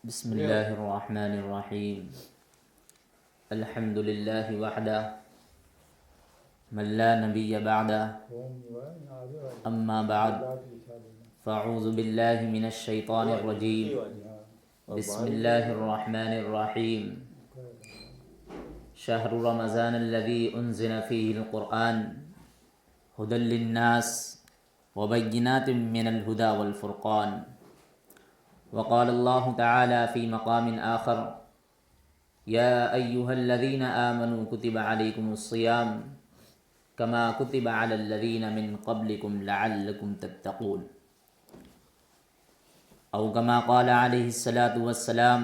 بسم اللہ الرحمن الرحیم الحمد للہ وحدہ من لا نبی بعدہ اما بعد فاعوذ باللہ من الشیطان الرجیم بسم اللہ الرحمن الرحیم شہر رمضان الذی انزل فیہ القرآن ہدی للناس وبینات من الہدی والفرقان وقال اللہ تعالی فی مقام آخر یا ایہا الذین آمنوا کتب علیکم الصیام کما کتب علی الذین من قبلکم لعلکم تتقون او کما قال علیہ الصلاة والسلام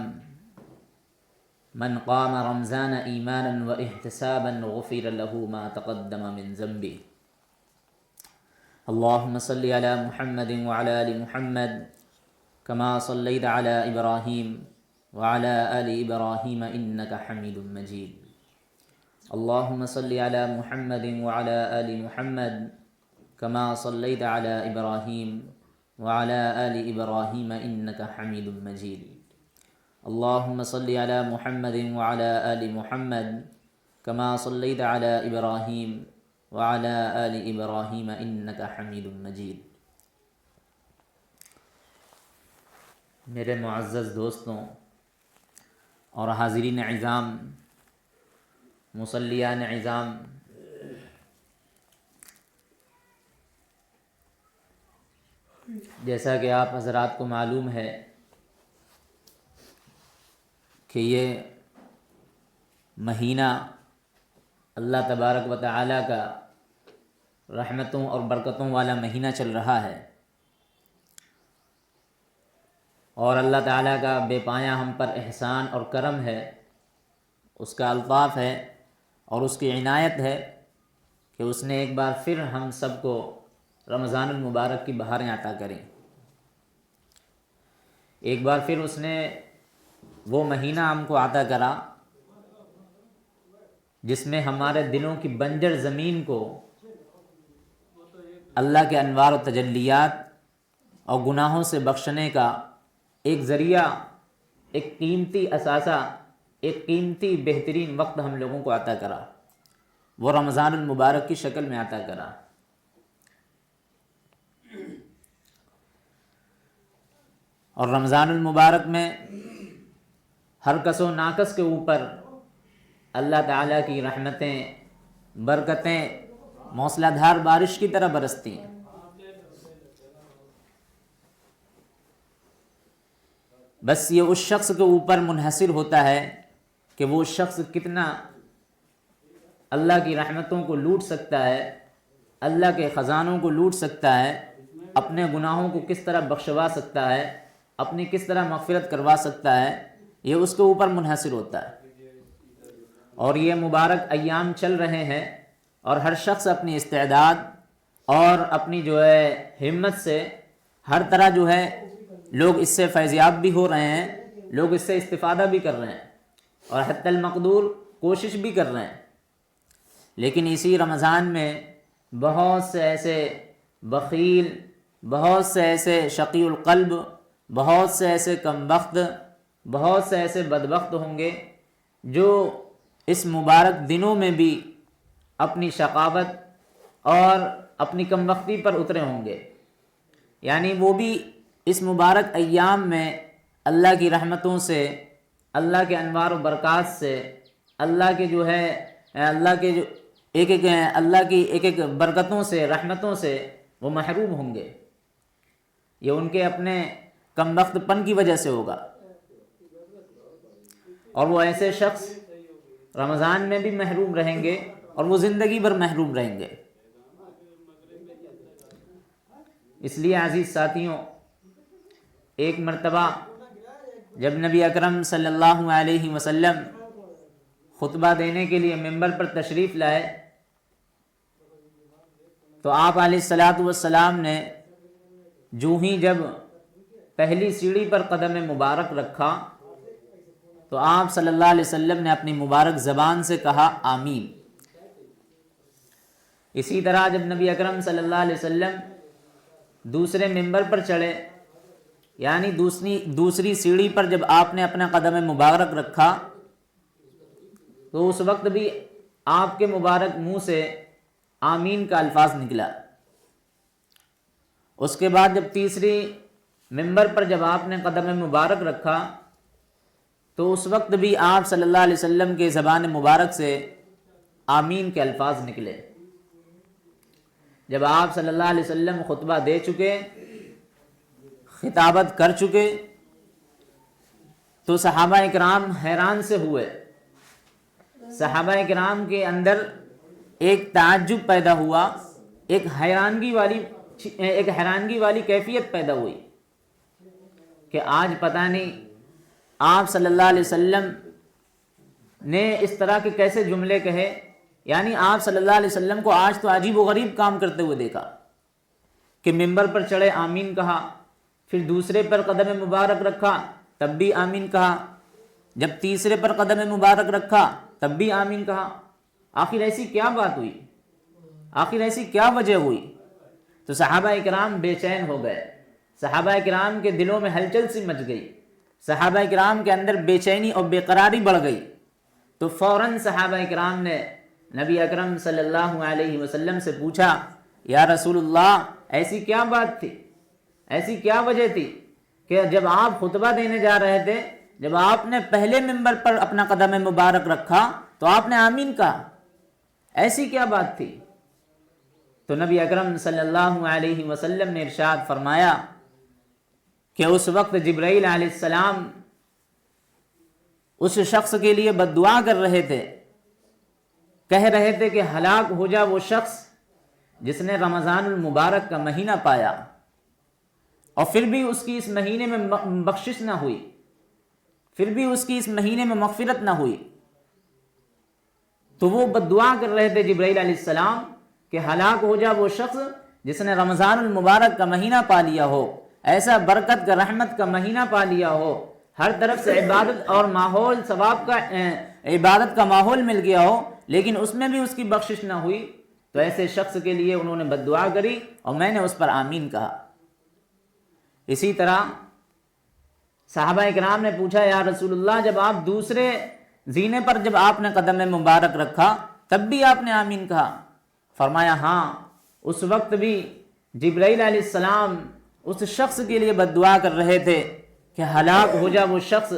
من قام رمضان ایمانا واحتسابا غفر له ما تقدم من ذنبه اللہم صلی علی محمد وعلی آل محمد كما صليت على إبراهيم وعلى آل إبراهيم إنك حميد مجيد اللهم صل على محمد وعلى آل محمد كما صليت على إبراهيم وعلى آل إبراهيم إنك حميد مجيد اللهم صل على محمد وعلى آل محمد كما صليت على إبراهيم وعلى آل إبراهيم إنك حميد مجيد میرے معزز دوستوں اور حاضرین عظام، مصلیان عظام، جیسا کہ آپ حضرات کو معلوم ہے کہ یہ مہینہ اللہ تبارک و تعالیٰ کا رحمتوں اور برکتوں والا مہینہ چل رہا ہے، اور اللہ تعالیٰ کا بے پایہ ہم پر احسان اور کرم ہے، اس کا الطاف ہے اور اس کی عنایت ہے کہ اس نے ایک بار پھر ہم سب کو رمضان المبارک کی بہاریں عطا کریں۔ ایک بار پھر اس نے وہ مہینہ ہم کو عطا کرا جس میں ہمارے دلوں کی بنجر زمین کو اللہ کے انوار و تجلیات اور گناہوں سے بخشنے کا ایک ذریعہ، ایک قیمتی اثاثہ، ایک قیمتی بہترین وقت ہم لوگوں کو عطا کرا، وہ رمضان المبارک کی شکل میں عطا کرا۔ اور رمضان المبارک میں ہر کس و ناکس کے اوپر اللہ تعالیٰ کی رحمتیں، برکتیں موسلا دھار بارش کی طرح برستی ہیں۔ بس یہ اس شخص کے اوپر منحصر ہوتا ہے کہ وہ شخص کتنا اللہ کی رحمتوں کو لوٹ سکتا ہے، اللہ کے خزانوں کو لوٹ سکتا ہے، اپنے گناہوں کو کس طرح بخشوا سکتا ہے، اپنی کس طرح مغفرت کروا سکتا ہے، یہ اس کے اوپر منحصر ہوتا ہے۔ اور یہ مبارک ایام چل رہے ہیں اور ہر شخص اپنی استعداد اور اپنی ہمت سے ہر طرح لوگ اس سے فیضیاب بھی ہو رہے ہیں، لوگ اس سے استفادہ بھی کر رہے ہیں اور حتی المقدور کوشش بھی کر رہے ہیں۔ لیکن اسی رمضان میں بہت سے ایسے بخیل، بہت سے ایسے شقی القلب، بہت سے ایسے کم بخت، بہت سے ایسے بدبخت ہوں گے جو اس مبارک دنوں میں بھی اپنی شقاوت اور اپنی کم بختی پر اترے ہوں گے، یعنی وہ بھی اس مبارک ایام میں اللہ کی رحمتوں سے، اللہ کے انوار و برکات سے، اللہ کے اللہ کے اللہ کی ایک ایک برکتوں سے، رحمتوں سے وہ محروم ہوں گے۔ یہ ان کے اپنے کم بخت پن کی وجہ سے ہوگا، اور وہ ایسے شخص رمضان میں بھی محروم رہیں گے اور وہ زندگی بھر محروم رہیں گے۔ اس لیے عزیز ساتھیوں، ایک مرتبہ جب نبی اکرم صلی اللہ علیہ وسلم خطبہ دینے کے لیے ممبر پر تشریف لائے تو آپ علیہ الصلاۃ نے جو ہی جب پہلی سیڑھی پر قدم مبارک رکھا تو آپ صلی اللہ علیہ وسلم نے اپنی مبارک زبان سے کہا آمین۔ اسی طرح جب نبی اکرم صلی اللہ علیہ وسلم دوسرے ممبر پر چڑھے، یعنی دوسری سیڑھی پر جب آپ نے اپنا قدم مبارک رکھا تو اس وقت بھی آپ کے مبارک منہ سے آمین کا الفاظ نکلا۔ اس کے بعد جب تیسری ممبر پر جب آپ نے قدم مبارک رکھا تو اس وقت بھی آپ صلی اللہ علیہ وسلم کے زبان مبارک سے آمین کے الفاظ نکلے۔ جب آپ صلی اللہ علیہ وسلم خطبہ دے چکے، خطابت کر چکے، تو صحابہ کرام حیران سے ہوئے۔ صحابہ کرام کے اندر ایک تعجب پیدا ہوا، ایک حیرانگی والی کیفیت پیدا ہوئی کہ آج پتہ نہیں آپ صلی اللہ علیہ وسلم نے اس طرح کے کیسے جملے کہے، یعنی آپ صلی اللہ علیہ وسلم کو آج تو عجیب و غریب کام کرتے ہوئے دیکھا کہ ممبر پر چڑھے آمین کہا، پھر دوسرے پر قدم مبارک رکھا تب بھی آمین کہا، جب تیسرے پر قدم مبارک رکھا تب بھی آمین کہا۔ آخر ایسی کیا بات ہوئی؟ آخر ایسی کیا وجہ ہوئی؟ تو صحابہ کرام بے چین ہو گئے، صحابہ کرام کے دلوں میں ہلچل سی مچ گئی، صحابہ کرام کے اندر بے چینی اور بے قراری بڑھ گئی۔ تو فوراً صحابہ کرام نے نبی اکرم صلی اللہ علیہ وسلم سے پوچھا، یا رسول اللہ ایسی کیا بات تھی، ایسی کیا وجہ تھی کہ جب آپ خطبہ دینے جا رہے تھے، جب آپ نے پہلے ممبر پر اپنا قدم مبارک رکھا تو آپ نے آمین کہا، ایسی کیا بات تھی؟ تو نبی اکرم صلی اللہ علیہ وسلم نے ارشاد فرمایا کہ اس وقت جبرائیل علیہ السلام اس شخص کے لیے بد دعا کر رہے تھے، کہہ رہے تھے کہ ہلاک ہو جا وہ شخص جس نے رمضان المبارک کا مہینہ پایا اور پھر بھی اس کی اس مہینے میں بخشش نہ ہوئی، پھر بھی اس کی اس مہینے میں مغفرت نہ ہوئی۔ تو وہ بد دعا کر رہے تھے جبرائیل علیہ السلام کہ ہلاک ہو جا وہ شخص جس نے رمضان المبارک کا مہینہ پا لیا ہو، ایسا برکت کا رحمت کا مہینہ پا لیا ہو، ہر طرف سے عبادت اور ماحول ثواب کا عبادت کا ماحول مل گیا ہو، لیکن اس میں بھی اس کی بخشش نہ ہوئی۔ تو ایسے شخص کے لیے انہوں نے بد دعا کری اور میں نے اس پر آمین کہا۔ اسی طرح صحابہ کرام نے پوچھا، یا رسول اللہ جب آپ دوسرے زینے پر جب آپ نے قدم مبارک رکھا تب بھی آپ نے آمین کہا؟ فرمایا ہاں، اس وقت بھی جبرائیل علیہ السلام اس شخص کے لیے بد دعا کر رہے تھے کہ ہلاک ہو جا وہ شخص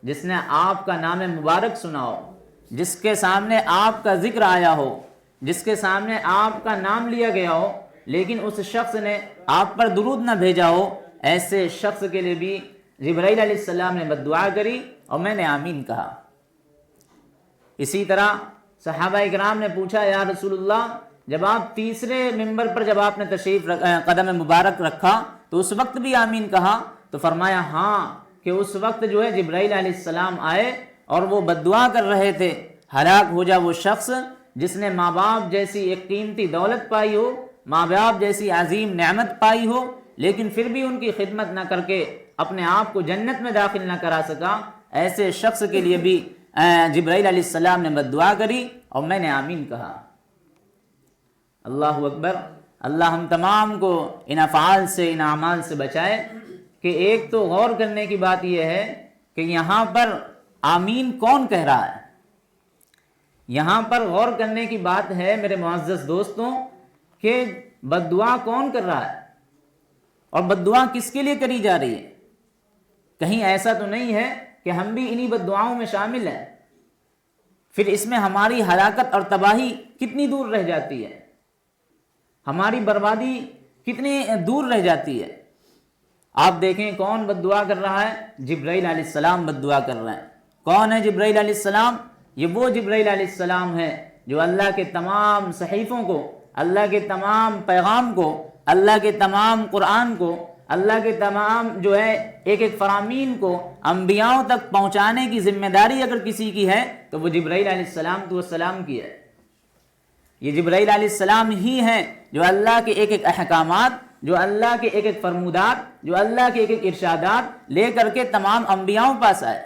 جس نے آپ کا نام مبارک سنا ہو، جس کے سامنے آپ کا ذکر آیا ہو، جس کے سامنے آپ کا نام لیا گیا ہو، لیکن اس شخص نے آپ پر درود نہ بھیجا ہو، ایسے شخص کے لیے بھی جبرائیل علیہ السلام نے بد دعا کری اور میں نے آمین کہا۔ اسی طرح صحابہ کرام نے پوچھا، یا رسول اللہ جب آپ تیسرے ممبر پر جب آپ نے قدم مبارک رکھا تو اس وقت بھی آمین کہا؟ تو فرمایا ہاں، کہ اس وقت جو ہے جبرائیل علیہ السلام آئے اور وہ بد دعا کر رہے تھے، ہلاک ہو جا وہ شخص جس نے ماں باپ جیسی ایک قیمتی دولت پائی ہو، ماں باپ جیسی عظیم نعمت پائی ہو، لیکن پھر بھی ان کی خدمت نہ کر کے اپنے آپ کو جنت میں داخل نہ کرا سکا، ایسے شخص کے لیے بھی جبرائیل علیہ السلام نے بد دعا کری اور میں نے آمین کہا۔ اللہ اکبر۔ اللہ ہم تمام کو ان افعال سے، ان اعمال سے بچائے کہ ایک تو غور کرنے کی بات یہ ہے کہ یہاں پر آمین کون کہہ رہا ہے۔ یہاں پر غور کرنے کی بات ہے میرے معزز دوستوں کہ بد دعا کون کر رہا ہے اور بد دعا کس کے لیے کری جا رہی ہے۔ کہیں ایسا تو نہیں ہے کہ ہم بھی انہی بد دعاؤں میں شامل ہیں؟ پھر اس میں ہماری ہلاکت اور تباہی کتنی دور رہ جاتی ہے، ہماری بربادی کتنی دور رہ جاتی ہے۔ آپ دیکھیں کون بد دعا کر رہا ہے؟ جبرائیل علیہ السلام بد دعا کر رہے ہیں۔ کون ہے جبرائیل علیہ السلام؟ یہ وہ جبرائیل علیہ السلام ہے جو اللہ کے تمام صحیفوں کو، اللہ کے تمام پیغام کو، اللہ کے تمام قرآن کو، اللہ کے تمام جو ہے ایک ایک فرامین کو انبیاؤں تک پہنچانے کی ذمہ داری اگر کسی کی ہے تو وہ جبرائیل علیہ السلام کی ہے۔ یہ جبرائیل علیہ السلام ہی ہیں جو اللہ کے ایک ایک احکامات، جو اللہ کے ایک ایک فرمودات، جو اللہ کے ایک ایک ارشادات لے کر کے تمام انبیاؤں پاس آئے۔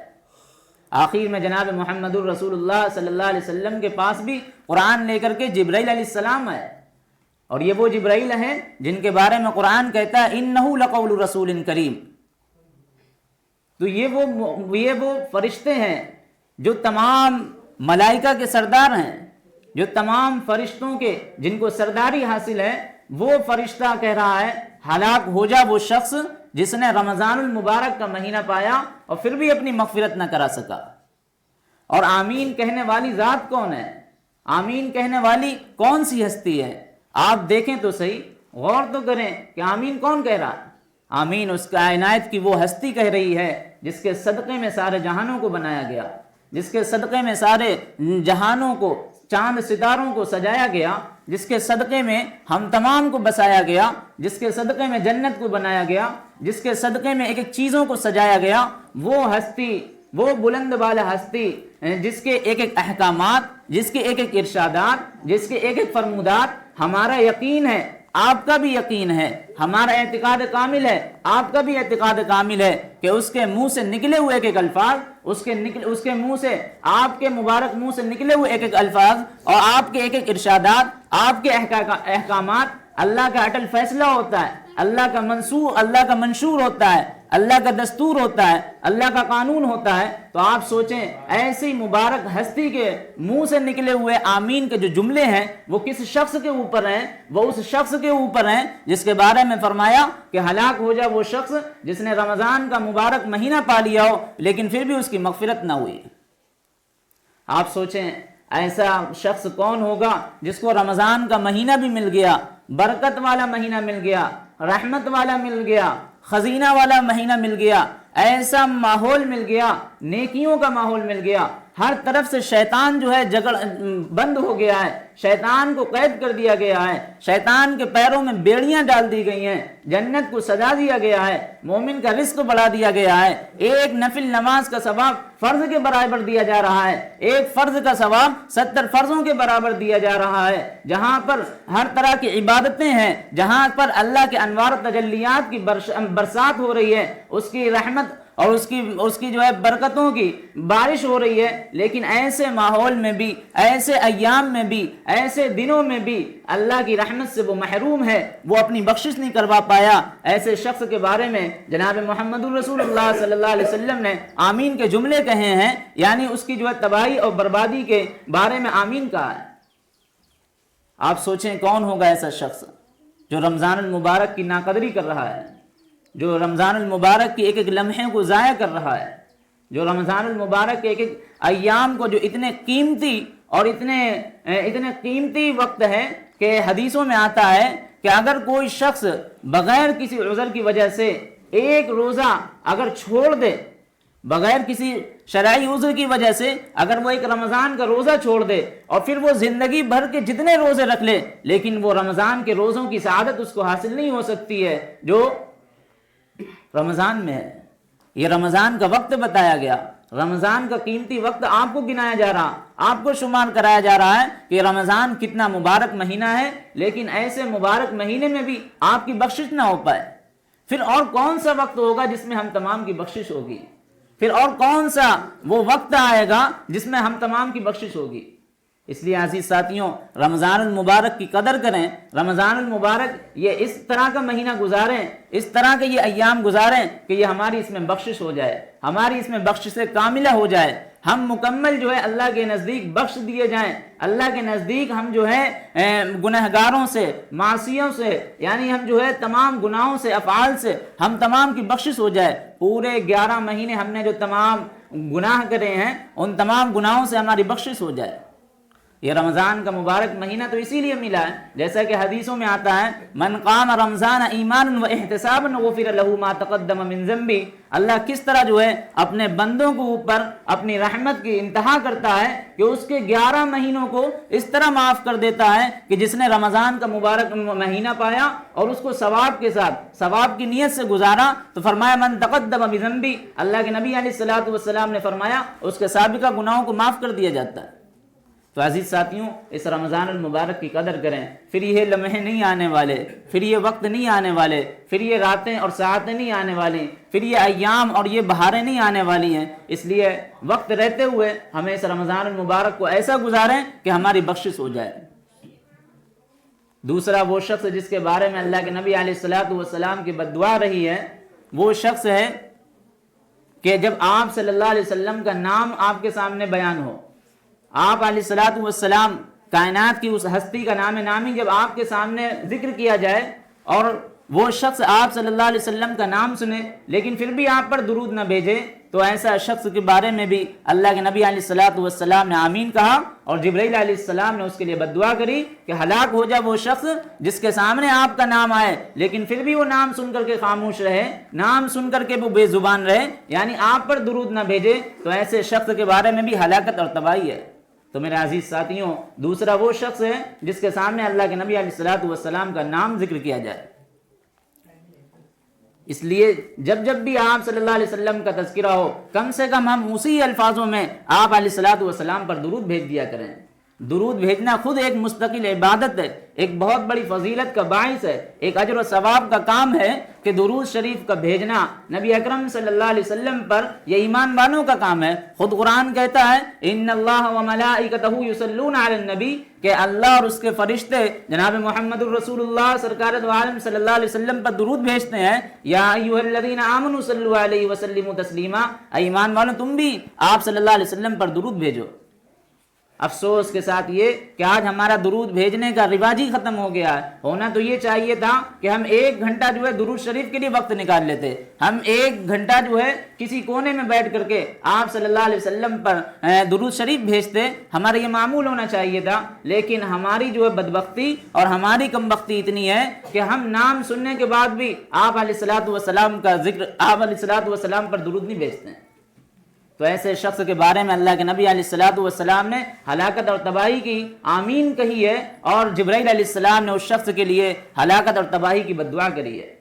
آخر میں جناب محمد الرسول اللہ صلی اللہ علیہ وسلم کے پاس بھی قرآن لے کر کے جبرائیل علیہ السلام آئے، اور یہ وہ جبرائیل ہیں جن کے بارے میں قرآن کہتا ہے اِنَّهُ لَقَوْلُ رَسُولٍ کریم، تو یہ وہ فرشتے ہیں جو تمام ملائکہ کے سردار ہیں، جو تمام فرشتوں کے جن کو سرداری حاصل ہے، وہ فرشتہ کہہ رہا ہے ہلاک ہو جا وہ شخص جس نے رمضان المبارک کا مہینہ پایا اور پھر بھی اپنی مغفرت نہ کرا سکا۔ اور آمین کہنے والی ذات کون ہے؟ آمین کہنے والی کون سی ہستی ہے؟ آپ دیکھیں تو صحیح، غور تو کریں کہ آمین کون کہہ رہا ہے۔ آمین اس کائنات کی وہ ہستی کہہ رہی ہے جس کے صدقے میں سارے جہانوں کو بنایا گیا، جس کے صدقے میں سارے جہانوں کو، چاند ستاروں کو سجایا گیا، جس کے صدقے میں ہم تمام کو بسایا گیا، جس کے صدقے میں جنت کو بنایا گیا، جس کے صدقے میں ایک ایک چیزوں کو سجایا گیا، وہ ہستی، وہ بلند بالا ہستی جس کے ایک ایک احکامات، جس کے ایک ایک ارشادات، جس کے ایک ایک فرمودات ہمارا یقین ہے، آپ کا بھی یقین ہے، ہمارا اعتقاد کامل ہے، آپ کا بھی اعتقاد کامل ہے کہ اس کے منہ سے نکلے ہوئے ایک ایک الفاظ، اس کے منہ سے، آپ کے مبارک منہ سے نکلے ہوئے ایک ایک الفاظ اور آپ کے ایک ایک ارشادات، آپ کے احکامات اللہ کا اٹل فیصلہ ہوتا ہے، اللہ کا منشور ہوتا ہے، اللہ کا دستور ہوتا ہے، اللہ کا قانون ہوتا ہے۔ تو آپ سوچیں ایسی مبارک ہستی کے منہ سے نکلے ہوئے آمین کے جو جملے ہیں وہ کس شخص کے اوپر ہیں؟ وہ اس شخص کے اوپر ہیں جس کے بارے میں فرمایا کہ ہلاک ہو جائے وہ شخص جس نے رمضان کا مبارک مہینہ پا لیا ہو لیکن پھر بھی اس کی مغفرت نہ ہوئی۔ آپ سوچیں ایسا شخص کون ہوگا جس کو رمضان کا مہینہ بھی مل گیا، برکت والا مہینہ مل گیا، رحمت والا مل گیا، خزینہ والا مہینہ مل گیا، ایسا ماحول مل گیا، نیکیوں کا ماحول مل گیا، ہر طرف سے شیطان جو ہے بند ہو گیا ہے، شیطان کو قید کر دیا گیا ہے، شیطان کے پیروں میں بیڑیاں ڈال دی گئی ہیں، جنت کو سجا دیا گیا ہے، مومن کا رزق بڑھا دیا گیا ہے، ایک نفل نماز کا ثواب فرض کے برابر دیا جا رہا ہے، ایک فرض کا ثواب 70 فرضوں کے برابر دیا جا رہا ہے، جہاں پر ہر طرح کی عبادتیں ہیں، جہاں پر اللہ کے انوار تجلیات کی برسات ہو رہی ہے، اس کی رحمت اور اس کی جو ہے برکتوں کی بارش ہو رہی ہے، لیکن ایسے ماحول میں بھی، ایسے ایام میں بھی، ایسے دنوں میں بھی اللہ کی رحمت سے وہ محروم ہے، وہ اپنی بخشش نہیں کروا پایا۔ ایسے شخص کے بارے میں جناب محمد رسول اللہ صلی اللہ علیہ وسلم نے آمین کے جملے کہے ہیں، یعنی اس کی جو ہے تباہی اور بربادی کے بارے میں آمین کہا ہے۔ آپ سوچیں کون ہوگا ایسا شخص جو رمضان المبارک کی ناقدری کر رہا ہے، جو رمضان المبارک کی ایک ایک لمحے کو ضائع کر رہا ہے، جو رمضان المبارک کے ایک ایک ایام کو جو اتنے قیمتی اور اتنے قیمتی وقت ہے کہ حدیثوں میں آتا ہے کہ اگر کوئی شخص بغیر کسی عذر کی وجہ سے ایک روزہ اگر چھوڑ دے، بغیر کسی شرعی عذر کی وجہ سے اگر وہ ایک رمضان کا روزہ چھوڑ دے اور پھر وہ زندگی بھر کے جتنے روزے رکھ لے لیکن وہ رمضان کے روزوں کی سعادت اس کو حاصل نہیں ہو سکتی ہے جو رمضان میں ہے۔ یہ رمضان کا وقت بتایا گیا، رمضان کا قیمتی وقت آپ کو گنایا جا رہا، آپ کو شمار کرایا جا رہا ہے کہ رمضان کتنا مبارک مہینہ ہے، لیکن ایسے مبارک مہینے میں بھی آپ کی بخشش نہ ہو پائے، پھر اور کون سا وقت ہوگا جس میں ہم تمام کی بخشش ہوگی؟ پھر اور کون سا وہ وقت آئے گا جس میں ہم تمام کی بخشش ہوگی؟ اس لیے عزیز ساتھیوں، رمضان المبارک کی قدر کریں، رمضان المبارک یہ اس طرح کا مہینہ گزاریں، اس طرح کے یہ ایام گزاریں کہ یہ ہماری اس میں بخشش ہو جائے، ہماری اس میں بخشش کاملہ ہو جائے، ہم مکمل جو ہے اللہ کے نزدیک بخش دیے جائیں، اللہ کے نزدیک ہم جو ہے گنہگاروں سے، معصیوں سے، یعنی ہم جو ہے تمام گناہوں سے، افعال سے ہم تمام کی بخشش ہو جائے۔ پورے 11 مہینے ہم نے جو تمام گناہ کرے ہیں ان تمام گناہوں سے ہماری بخشش ہو جائے۔ یہ رمضان کا مبارک مہینہ تو اسی لیے ملا ہے، جیسا کہ حدیثوں میں آتا ہے من قام رمضان ایمانا واحتسابا غفر له ما تقدم من ذنبه۔ اللہ کس طرح جو ہے اپنے بندوں کو اوپر اپنی رحمت کی انتہا کرتا ہے کہ اس کے 11 مہینوں کو اس طرح معاف کر دیتا ہے کہ جس نے رمضان کا مبارک مہینہ پایا اور اس کو ثواب کے ساتھ، ثواب کی نیت سے گزارا، تو فرمایا من تقدم بذنبی، اللہ کے نبی علیہ الصلوۃ والسلام نے فرمایا اس کے سابقہ گناہوں کو معاف کر دیا جاتا ہے۔ تو عزیز ساتھیوں، اس رمضان المبارک کی قدر کریں، پھر یہ لمحے نہیں آنے والے، پھر یہ وقت نہیں آنے والے، پھر یہ راتیں اور ساعتیں نہیں آنے والی، پھر یہ ایام اور یہ بہاریں نہیں آنے والی ہیں۔ اس لیے وقت رہتے ہوئے ہمیں اس رمضان المبارک کو ایسا گزاریں کہ ہماری بخشش ہو جائے۔ دوسرا وہ شخص جس کے بارے میں اللہ کے نبی علیہ الصلوۃ والسلام کی بد دعا رہی ہے، وہ شخص ہے کہ جب آپ صلی اللہ علیہ وسلم کا نام آپ کے سامنے بیان ہو، آپ علیہ الصلوۃ والسلام کائنات کی اس ہستی کا نام نامی جب آپ کے سامنے ذکر کیا جائے اور وہ شخص آپ صلی اللہ علیہ وسلم کا نام سنے لیکن پھر بھی آپ پر درود نہ بھیجے، تو ایسا شخص کے بارے میں بھی اللہ کے نبی علیہ الصلوۃ والسلام نے آمین کہا، اور جبرائیل علیہ السلام نے اس کے لیے بد دعا کری کہ ہلاک ہو جائے وہ شخص جس کے سامنے آپ کا نام آئے لیکن پھر بھی وہ نام سن کر کے خاموش رہے، نام سن کر کے وہ بے زبان رہے، یعنی آپ پر درود نہ بھیجے، تو ایسے شخص کے بارے میں بھی ہلاکت اور تباہی ہے۔ تو میرے عزیز ساتھیوں، دوسرا وہ شخص ہے جس کے سامنے اللہ کے نبی علیہ الصلوۃ والسلام کا نام ذکر کیا جائے۔ اس لیے جب جب بھی آپ صلی اللہ علیہ وسلم کا تذکرہ ہو، کم سے کم ہم اسی الفاظوں میں آپ علیہ الصلوۃ والسلام پر درود بھیج دیا کریں۔ درود بھیجنا خود ایک مستقل عبادت ہے، ایک بہت بڑی فضیلت کا باعث ہے، ایک اجر و ثواب کا کام ہے کہ درود شریف کا بھیجنا نبی اکرم صلی اللہ علیہ وسلم پر یہ ایمان والوں کا کام ہے۔ خود قرآن کہتا ہے ان اللہ وملائکتہ یصلون علی النبی، کہ اللہ اور اس کے فرشتے جناب محمد الرسول اللہ سرکار دو عالم صلی اللہ علیہ وسلم پر درود بھیجتے ہیں۔ یا ایھا الذین آمنوا صلوا علیہ وسلموا تسلیما، اے ایمان والوں تم بھی آپ صلی اللہ علیہ وسلم پر درود بھیجو۔ افسوس کے ساتھ یہ کہ آج ہمارا درود بھیجنے کا رواج ہی ختم ہو گیا ہے۔ ہونا تو یہ چاہیے تھا کہ ہم 1 گھنٹہ جو ہے درود شریف کے لیے وقت نکال لیتے، ہم 1 گھنٹہ جو ہے کسی کونے میں بیٹھ کر کے آپ صلی اللہ علیہ وسلم پر درود شریف بھیجتے، ہمارا یہ معمول ہونا چاہیے تھا۔ لیکن ہماری جو ہے بدبختی اور ہماری کم بختی اتنی ہے کہ ہم نام سننے کے بعد بھی آپ علیہ الصلوۃ والسلام کا ذکر، آپ علیہ الصلوۃ والسلام پر درود نہیں بھیجتے ہیں۔ تو ایسے شخص کے بارے میں اللہ کے نبی علیہ الصلوۃ والسلام نے ہلاکت اور تباہی کی آمین کہی ہے، اور جبرائیل علیہ السلام نے اس شخص کے لیے ہلاکت اور تباہی کی بد دعا کری ہے۔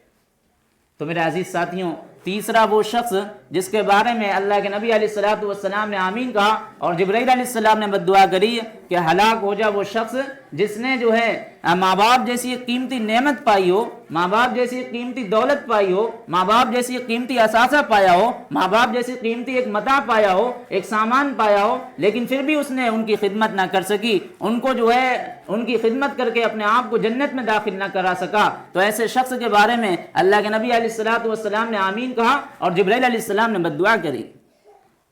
تو میرے عزیز ساتھیوں، تیسرا وہ شخص جس کے بارے میں اللہ کے نبی علیہ الصلوۃ والسلام نے آمین کہا اور جبرائیل علیہ السلام نے بد دعا کری کہ ہلاک ہو جائے وہ شخص جس نے جو ہے ماں باپ جیسی ایک قیمتی نعمت پائی ہو، ماں باپ جیسی ایک قیمتی دولت پائی ہو، ماں باپ جیسی ایک قیمتی اثاثہ پایا ہو، ماں باپ جیسی قیمتی ایک متاع پایا ہو، ایک سامان پایا ہو، لیکن پھر بھی اس نے ان کی خدمت نہ کر سکی، ان کو جو ہے ان کی خدمت کر کے اپنے آپ کو جنت میں داخل نہ کرا سکا۔ تو ایسے شخص کے بارے میں اللہ کے نبی علیہ الصلوۃ والسلام نے آمین کہا اور جبرائیل علیہ السلام نے بد دعا کری۔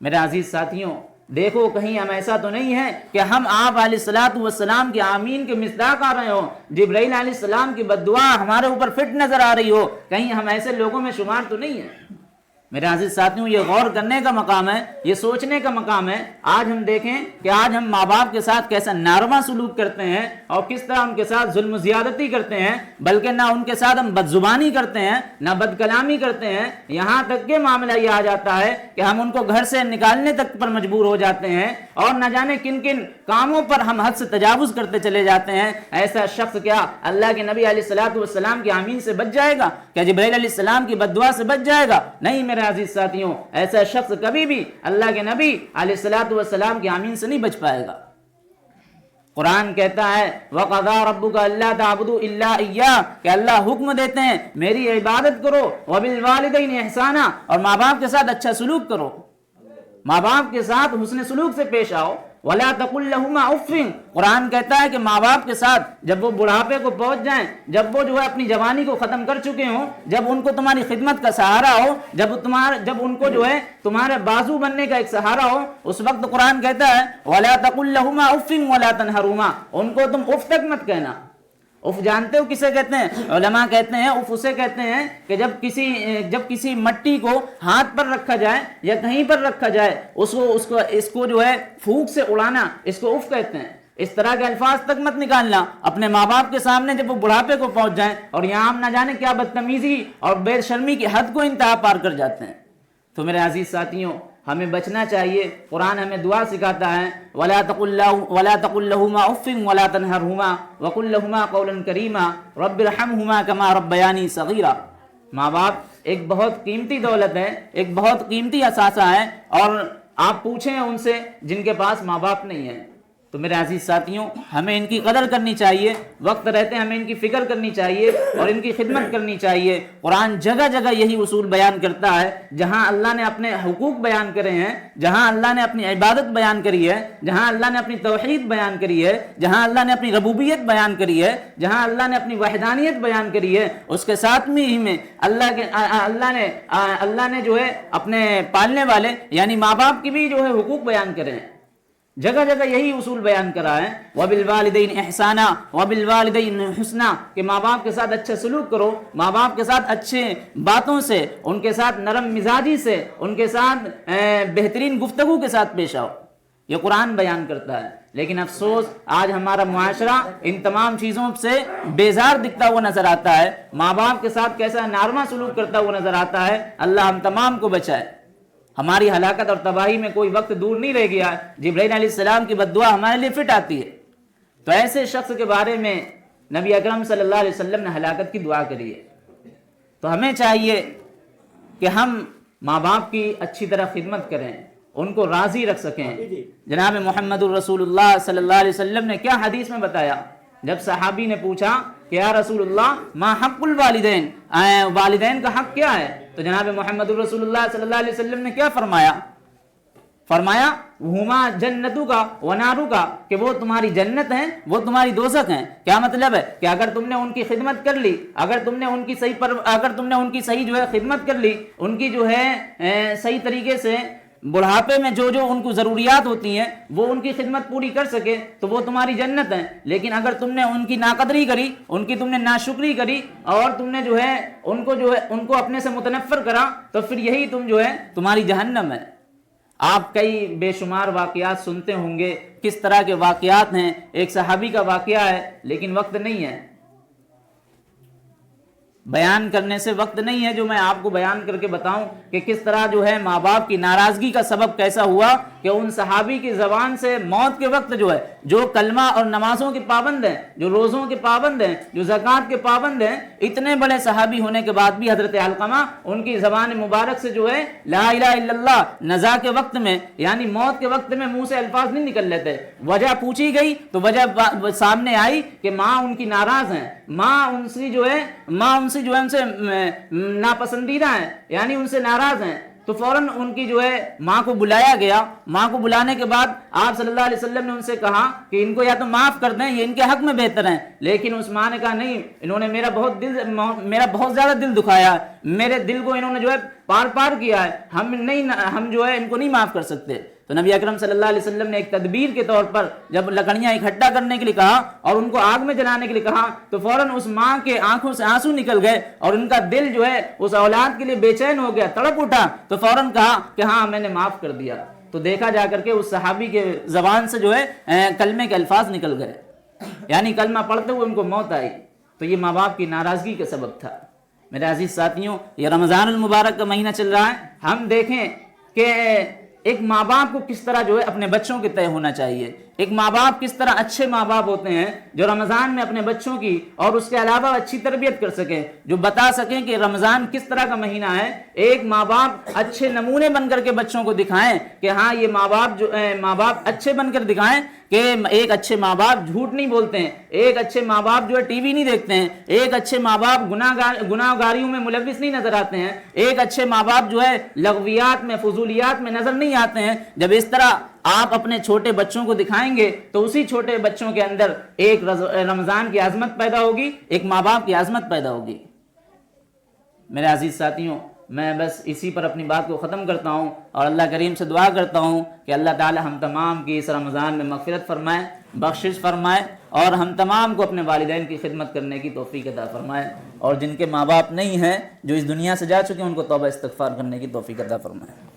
میرے عزیز ساتھیوں، دیکھو کہیں ہم ایسا تو نہیں ہے کہ ہم آپ علیہ الصلوۃ والسلام کے آمین کے مصداق آ رہے ہوں، جبرائیل علیہ السلام کی بد دعا ہمارے اوپر فٹ نظر آ رہی ہو، کہیں ہم ایسے لوگوں میں شمار تو نہیں ہیں۔ میرے عزیز ساتھیوں، یہ غور کرنے کا مقام ہے، یہ سوچنے کا مقام ہے۔ آج ہم دیکھیں کہ آج ہم ماں باپ کے ساتھ کیسا ناروا سلوک کرتے ہیں اور کس طرح ان کے ساتھ ظلم و زیادتی کرتے ہیں، بلکہ نہ ان کے ساتھ ہم بد زبانی کرتے ہیں، نہ بد کلامی کرتے ہیں، یہاں تک کہ معاملہ یہ آ جاتا ہے کہ ہم ان کو گھر سے نکالنے تک پر مجبور ہو جاتے ہیں، اور نہ جانے کن کن کاموں پر ہم حد سے تجاوز کرتے چلے جاتے ہیں۔ ایسا شخص کیا اللہ کے نبی علیہ الصلوۃ والسلام کی آمین سے بچ جائے گا؟ کیا جبرائیل علیہ السلام کی بد دعا سے بچ جائے گا؟ نہیں میرے عزیز ساتھیوں، ایسا شخص کبھی بھی اللہ کے نبی علیہ الصلوۃ والسلام کی آمین سے نہیں بچ پائے گا۔ قرآن کہتا ہے وَقَضَىٰ رَبُّكَ أَلَّا تَعْبُدُوا إِلَّا إِيَّاهُ، کہ اللہ حکم دیتے ہیں میری عبادت کرو، وَبِالْوَالِدَيْنِ إِحْسَانًا، اور ماں باپ کے ساتھ اچھا سلوک کرو، ماں باپ کے ساتھ حسن سلوک سے پیش آؤ۔ وَلَا تَقُل لَّهُمَا أُفٍّ، قرآن کہتا ہے کہ ماں باپ کے ساتھ جب وہ بڑھاپے کو پہنچ جائیں، جب وہ جو ہے اپنی جوانی کو ختم کر چکے ہوں، جب ان کو تمہاری خدمت کا سہارا ہو، جب ان کو جو ہے تمہارے بازو بننے کا ایک سہارا ہو، اس وقت قرآن کہتا ہے وَلَا تَقُل لَّهُمَا أُفٍّ وَلَا تَنْهَرْهُمَا، ان کو تم اف تک مت کہنا۔ اف جانتے ہو کسے کہتے ہیں؟ علماء کہتے ہیں اف اسے کہتے ہیں کہ جب کسی مٹی کو ہاتھ پر رکھا جائے یا کہیں پر رکھا جائے، اس کو جو ہے پھونک سے اڑانا، اس کو اف کہتے ہیں۔ اس طرح کے الفاظ تک مت نکالنا اپنے ماں باپ کے سامنے جب وہ بڑھاپے کو پہنچ جائیں، اور یہاں ہم نہ جانے کیا بدتمیزی اور بے شرمی کی حد کو انتہا پار کر جاتے ہیں۔ تو میرے عزیز ساتھیوں، ہمیں بچنا چاہیے۔ قرآن ہمیں دعا سکھاتا ہے وَلَا تَقُل لَّهُمَا أُفٍّ وَلَا تَنْهَرْهُمَا وَقُل لَّهُمَا قَوْلًا كَرِيمًا رَبِّ ارْحَمْهُمَا كَمَا رَبَّيَانِي صَغِيرًا۔ ماں باپ ایک بہت قیمتی دولت ہے، ایک بہت قیمتی اثاثہ ہے، اور آپ پوچھیں ان سے جن کے پاس ماں باپ نہیں ہیں، تو میرے عزیز ساتھیوں ہمیں ان کی قدر کرنی چاہیے، وقت رہتے ہمیں ان کی فکر کرنی چاہیے اور ان کی خدمت کرنی چاہیے۔ قرآن جگہ جگہ یہی اصول بیان کرتا ہے، جہاں اللہ نے اپنے حقوق بیان کرے ہیں، جہاں اللہ نے اپنی عبادت بیان کری ہے، جہاں اللہ نے اپنی توحید بیان کری ہے، جہاں اللہ نے اپنی ربوبیت بیان کری ہے، جہاں اللہ نے اپنی وحدانیت بیان کری ہے، اس کے ساتھ میں اللہ نے جو ہے اپنے پالنے والے یعنی ماں باپ کی بھی جو ہے حقوق بیان کرے ہیں، جگہ جگہ یہی اصول بیان کرا ہے، وَبِالْوَالِدَيْنِ إِحْسَانًا وَبِالْوَالِدَيْنِ حُسْنًا، کہ ماں باپ کے ساتھ اچھا سلوک کرو، ماں باپ کے ساتھ اچھے باتوں سے، ان کے ساتھ نرم مزاجی سے، ان کے ساتھ بہترین گفتگو کے ساتھ پیش آؤ، یہ قرآن بیان کرتا ہے۔ لیکن افسوس آج ہمارا معاشرہ ان تمام چیزوں سے بیزار دکھتا ہوا نظر آتا ہے، ماں باپ کے ساتھ کیسا ناروا سلوک کرتا ہوا نظر آتا ہے۔ اللہ ہم تمام کو بچائے۔ ہماری ہلاکت اور تباہی میں کوئی وقت دور نہیں رہ گیا، جبرائیل علیہ السلام کی بد دعا ہمارے لیے فٹ آتی ہے۔ تو ایسے شخص کے بارے میں نبی اکرم صلی اللہ علیہ وسلم نے ہلاکت کی دعا کری ہے۔ تو ہمیں چاہیے کہ ہم ماں باپ کی اچھی طرح خدمت کریں، ان کو راضی رکھ سکیں۔ جناب محمد الرسول اللہ صلی اللہ علیہ وسلم نے کیا حدیث میں بتایا؟ جب صحابی نے پوچھا کہ یا رسول اللہ ما حق الوالدین، والدین کا حق کیا ہے؟ تو جناب محمد الرسول اللہ صلی اللہ علیہ وسلم نے کیا فرمایا؟ فرمایا ہما جنتو کا ونارو کا، کہ وہ تمہاری جنت ہیں، وہ تمہاری دوزخ ہیں۔ کیا مطلب ہے کہ اگر تم نے ان کی خدمت کر لی، اگر تم نے ان کی صحیح جو ہے خدمت کر لی، ان کی جو ہے صحیح طریقے سے بڑھاپے میں جو ان کو ضروریات ہوتی ہیں وہ ان کی خدمت پوری کر سکے تو وہ تمہاری جنت ہے۔ لیکن اگر تم نے ان کی ناقدری کری، ان کی تم نے ناشکری کری اور تم نے جو ہے ان کو اپنے سے متنفر کرا، تو پھر یہی تم جو ہے تمہاری جہنم ہے۔ آپ کئی بے شمار واقعات سنتے ہوں گے، کس طرح کے واقعات ہیں۔ ایک صحابی کا واقعہ ہے لیکن وقت نہیں ہے، بیان کرنے سے وقت نہیں ہے، جو میں آپ کو بیان کر کے بتاؤں کہ کس طرح جو ہے ماں باپ کی ناراضگی کا سبب کیسا ہوا کہ ان صحابی کی زبان سے موت کے وقت جو ہے جو کلمہ اور نمازوں کے پابند ہیں، جو روزوں کے پابند ہیں، جو زکوٰۃ کے پابند ہیں، اتنے بڑے صحابی ہونے کے بعد بھی حضرت علقمہ ان کی زبان مبارک سے جو ہے لا الہ الا اللہ نزا کے وقت میں یعنی موت کے وقت میں منہ سے الفاظ نہیں نکل لیتے۔ وجہ پوچھی گئی تو وجہ سامنے آئی کہ ماں ان کی ناراض ہیں، ماں ان سے جو ہے ان سے ناپسندیدہ ہیں، یعنی ان سے ناراض ہیں۔ تو فوراً ان کی جو ہے ماں کو بلایا گیا۔ ماں کو بلانے کے بعد آپ صلی اللہ علیہ وسلم نے ان سے کہا کہ ان کو یا تو معاف کر دیں، یہ ان کے حق میں بہتر ہیں۔ لیکن اس ماں نے کہا نہیں، انہوں نے میرا بہت زیادہ دل دکھایا، میرے دل کو انہوں نے جو ہے پار کیا ہے، ہم جو ہے ان کو نہیں معاف کر سکتے۔ تو نبی اکرم صلی اللہ علیہ وسلم نے ایک تدبیر کے طور پر جب لکڑیاں اکٹھا کرنے کے لیے کہا اور ان کو آگ میں جلانے کے لیے کہا تو فوراً اس ماں کے آنکھوں سے آنسو نکل گئے اور ان کا دل جو ہے اس اولاد کے لیے بے چین ہو گیا، تڑپ اٹھا، تو فوراً کہا کہ ہاں میں نے معاف کر دیا۔ تو دیکھا جا کر کے اس صحابی کے زبان سے جو ہے کلمے کے الفاظ نکل گئے، یعنی کلمہ پڑھتے ہوئے ان کو موت آئی۔ تو یہ ماں باپ کی ناراضگی کا سبب تھا۔ میرے عزیز ساتھیوں، یہ رمضان المبارک کا مہینہ چل رہا ہے، ہم دیکھیں کہ ایک ماں باپ کو کس طرح جو ہے اپنے بچوں کے طے ہونا چاہیے۔ ایک ماں باپ کس طرح اچھے ماں باپ ہوتے ہیں جو رمضان میں اپنے بچوں کی اور اس کے علاوہ اچھی تربیت کر سکیں، جو بتا سکیں کہ رمضان کس طرح کا مہینہ ہے۔ ایک ماں باپ اچھے نمونے بن کر کے بچوں کو دکھائیں کہ ہاں یہ ماں باپ اچھے بن کر دکھائیں کہ ایک اچھے ماں باپ جھوٹ نہیں بولتے ہیں، ایک اچھے ماں باپ جو ہے ٹی وی نہیں دیکھتے ہیں، ایک اچھے ماں باپ گناہ گاریوں میں ملوث نہیں نظر آتے ہیں، ایک اچھے ماں باپ جو ہے لغویات میں فضولیات میں نظر نہیں آتے ہیں۔ جب اس طرح آپ اپنے چھوٹے بچوں کو دکھائیں گے تو اسی چھوٹے بچوں کے اندر ایک رمضان کی عظمت پیدا ہوگی، ایک ماں باپ کی عظمت پیدا ہوگی۔ میرے عزیز ساتھیوں، میں بس اسی پر اپنی بات کو ختم کرتا ہوں اور اللہ کریم سے دعا کرتا ہوں کہ اللہ تعالی ہم تمام کی اس رمضان میں مغفرت فرمائے، بخشش فرمائے اور ہم تمام کو اپنے والدین کی خدمت کرنے کی توفیق عطا فرمائے، اور جن کے ماں باپ نہیں ہیں جو اس دنیا سے جا چکے ہیں ان کو توبہ استغفار کرنے کی توفیق عطا فرمائے۔